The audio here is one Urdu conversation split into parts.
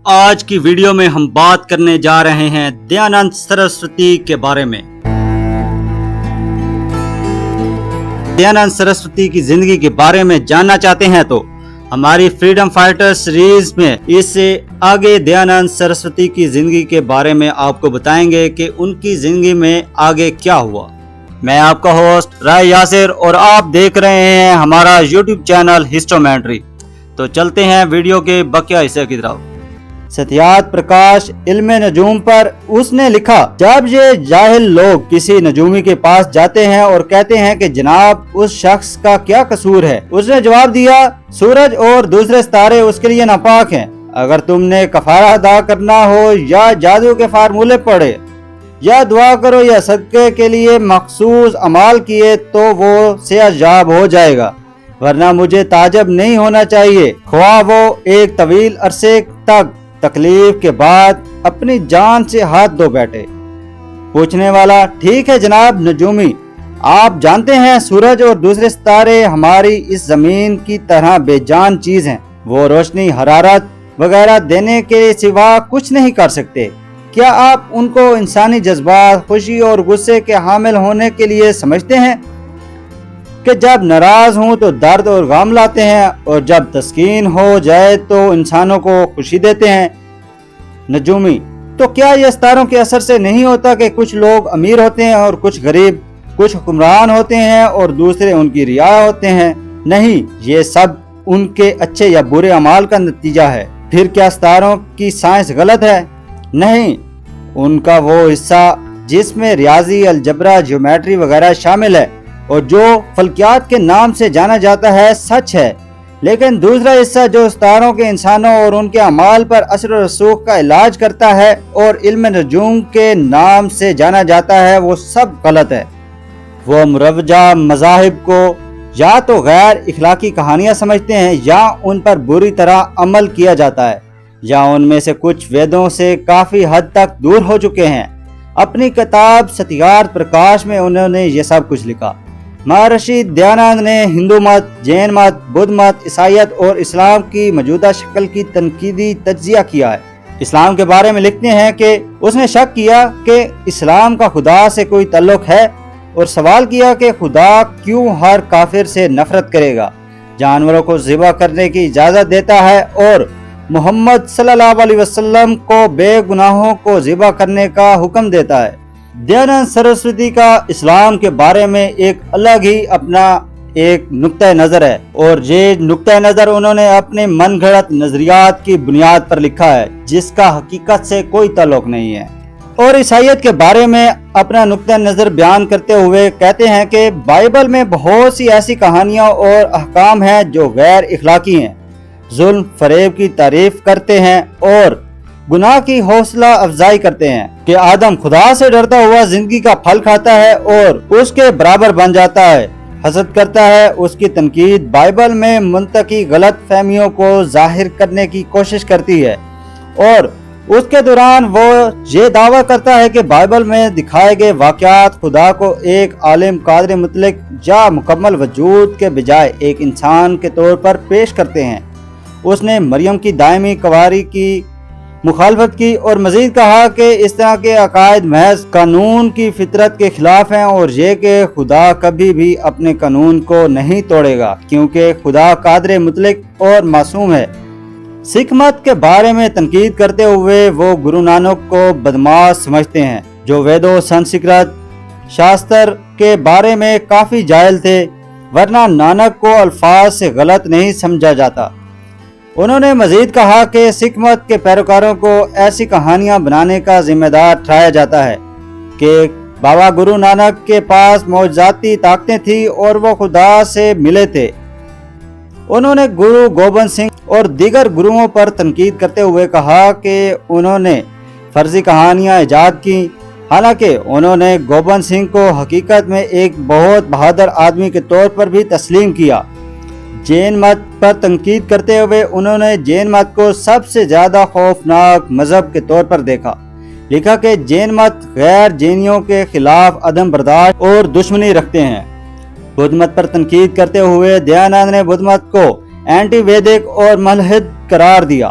آج کی ویڈیو میں ہم بات کرنے جا رہے ہیں دیانند سرسوتی کے بارے میں۔ دیانند سرسوتی کی زندگی کے بارے میں جاننا چاہتے ہیں تو ہماری فریڈم فائٹر سیریز میں اس سے آگے دیانند سرسوتی کی زندگی کے بارے میں آپ کو بتائیں گے کہ ان کی زندگی میں آگے کیا ہوا۔ میں آپ کا ہوسٹ رائے یاسر اور آپ دیکھ رہے ہیں ہمارا یوٹیوب چینل ہسٹومینٹری۔ تو چلتے ہیں ویڈیو کے بقیہ حصے کی طرف۔ ستیات پرکاش علم نجوم پر اس نے لکھا، جب یہ جاہل لوگ کسی نجومی کے پاس جاتے ہیں اور کہتے ہیں کہ جناب اس شخص کا کیا قصور ہے، اس نے جواب دیا، سورج اور دوسرے ستارے اس کے لیے ناپاک ہیں۔ اگر تم نے کفارہ ادا کرنا ہو یا جادو کے فارمولے پڑھے یا دعا کرو یا صدقے کے لیے مخصوص اعمال کیے تو وہ سیاحجاب ہو جائے گا، ورنہ مجھے تعجب نہیں ہونا چاہیے خواہ وہ ایک طویل عرصے تک تکلیف کے بعد اپنی جان سے ہاتھ دھو بیٹھے۔ پوچھنے والا، ٹھیک ہے جناب نجومی، آپ جانتے ہیں سورج اور دوسرے ستارے ہماری اس زمین کی طرح بے جان چیز ہیں، وہ روشنی، حرارت وغیرہ دینے کے سوا کچھ نہیں کر سکتے۔ کیا آپ ان کو انسانی جذبات، خوشی اور غصے کے حامل ہونے کے لیے سمجھتے ہیں کہ جب ناراض ہوں تو درد اور غم لاتے ہیں اور جب تسکین ہو جائے تو انسانوں کو خوشی دیتے ہیں؟ نجومی، تو کیا یہ ستاروں کے اثر سے نہیں ہوتا کہ کچھ لوگ امیر ہوتے ہیں اور کچھ غریب، کچھ حکمران ہوتے ہیں اور دوسرے ان کی رعایا ہوتے ہیں؟ نہیں، یہ سب ان کے اچھے یا برے اعمال کا نتیجہ ہے۔ پھر کیا ستاروں کی سائنس غلط ہے؟ نہیں، ان کا وہ حصہ جس میں ریاضی، الجبرا، جیومیٹری وغیرہ شامل ہے اور جو فلکیات کے نام سے جانا جاتا ہے سچ ہے، لیکن دوسرا حصہ جو ستاروں کے انسانوں اور ان کے اعمال پر اثر و رسوخ کا علاج کرتا ہے اور علم نجوم کے نام سے جانا جاتا ہے، وہ سب غلط ہے۔ وہ مروجہ مذاہب کو یا تو غیر اخلاقی کہانیاں سمجھتے ہیں یا ان پر بری طرح عمل کیا جاتا ہے، یا ان میں سے کچھ ویدوں سے کافی حد تک دور ہو چکے ہیں۔ اپنی کتاب ستیات پرکاش میں انہوں نے یہ سب کچھ لکھا۔ مہارشی دیانند نے ہندو مت، جین مت، بدھ مت، عیسائیت اور اسلام کی موجودہ شکل کی تنقیدی تجزیہ کیا ہے۔ اسلام کے بارے میں لکھتے ہیں کہ اس نے شک کیا کہ اسلام کا خدا سے کوئی تعلق ہے اور سوال کیا کہ خدا کیوں ہر کافر سے نفرت کرے گا، جانوروں کو ذبح کرنے کی اجازت دیتا ہے اور محمد صلی اللہ علیہ وسلم کو بے گناہوں کو ذبح کرنے کا حکم دیتا ہے۔ دیانند سرسوتی کا اسلام کے بارے میں ایک الگ ہی اپنا ایک نقطہ نظر ہے، اور یہ نقطہ نظر انہوں نے اپنے من گھڑت نظریات کی بنیاد پر لکھا ہے جس کا حقیقت سے کوئی تعلق نہیں ہے۔ اور عیسائیت کے بارے میں اپنا نقطہ نظر بیان کرتے ہوئے کہتے ہیں کہ بائبل میں بہت سی ایسی کہانیاں اور احکام ہیں جو غیر اخلاقی ہیں، ظلم، فریب کی تعریف کرتے ہیں اور گناہ کی حوصلہ افزائی کرتے ہیں کہ آدم خدا سے ڈرتا ہوا زندگی کا پھل کھاتا ہے اور اس کے برابر بن جاتا ہے، حسد کرتا ہے۔ اس کی تنقید بائبل میں منطقی غلط فہمیوں کو ظاہر کرنے کی کوشش کرتی ہے، اور اس کے دوران وہ یہ دعویٰ کرتا ہے کہ بائبل میں دکھائے گئے واقعات خدا کو ایک عالم، قادر مطلق یا مکمل وجود کے بجائے ایک انسان کے طور پر پیش کرتے ہیں۔ اس نے مریم کی دائمی کنواری کی مخالفت کی اور مزید کہا کہ اس طرح کے عقائد محض قانون کی فطرت کے خلاف ہیں، اور یہ کہ خدا کبھی بھی اپنے قانون کو نہیں توڑے گا کیونکہ خدا قادر مطلق اور معصوم ہے۔ سکھ مت کے بارے میں تنقید کرتے ہوئے وہ گرو نانک کو بدماش سمجھتے ہیں جو ویدوں، سنسکرت شاستر کے بارے میں کافی جاہل تھے، ورنہ نانک کو الفاظ سے غلط نہیں سمجھا جاتا۔ انہوں نے مزید کہا کہ سکھ مت کے پیروکاروں کو ایسی کہانیاں بنانے کا ذمہ دار ٹھہرایا جاتا ہے کہ بابا گرو نانک کے پاس معجزاتی طاقتیں تھیں اور وہ خدا سے ملے تھے۔ انہوں نے گرو گوبند سنگھ اور دیگر گروؤں پر تنقید کرتے ہوئے کہا کہ انہوں نے فرضی کہانیاں ایجاد کی، حالانکہ انہوں نے گوبند سنگھ کو حقیقت میں ایک بہت بہادر آدمی کے طور پر بھی تسلیم کیا۔ جین مت پر تنقید کرتے ہوئے انہوں نے جین مت کو سب سے زیادہ خوفناک مذہب کے طور پر دیکھا۔ لکھا کہ جین مت غیر جینیوں کے خلاف عدم برداشت اور دشمنی رکھتے ہیں۔ بدھ مت پر تنقید کرتے ہوئے دیانند نے بدھ مت کو اینٹی ویدک اور ملحد قرار دیا۔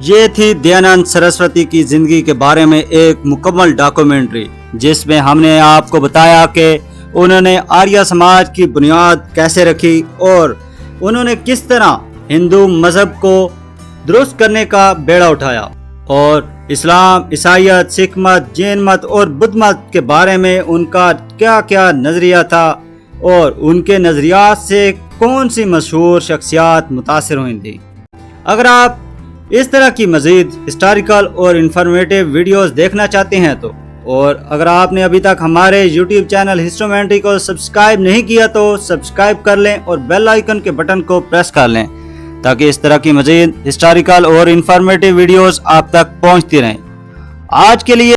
یہ تھی دیانند سرسوتی کی زندگی کے بارے میں ایک مکمل ڈاکومنٹری، جس میں ہم نے آپ کو بتایا کہ انہوں نے آریہ سماج کی بنیاد کیسے رکھی اور انہوں نے کس طرح ہندو مذہب کو درست کرنے کا بیڑا اٹھایا، اور اسلام، عیسائیت، سکھ مت، جین مت اور بدھ مت کے بارے میں ان کا کیا کیا نظریہ تھا، اور ان کے نظریات سے کون سی مشہور شخصیات متاثر ہوئی تھیں۔ اگر آپ اس طرح کی مزید ہسٹوریکل اور انفارمیٹیو ویڈیوز دیکھنا چاہتے ہیں تو، اور اگر آپ نے ابھی تک ہمارے یوٹیوب چینل ہسٹومینٹری کو سبسکرائب نہیں کیا تو سبسکرائب کر لیں اور بیل آئیکن کے بٹن کو پریس کر لیں تاکہ اس طرح کی مزید ہسٹوریکل اور انفارمیٹیو ویڈیوز آپ تک پہنچتی رہیں۔ آج کے لیے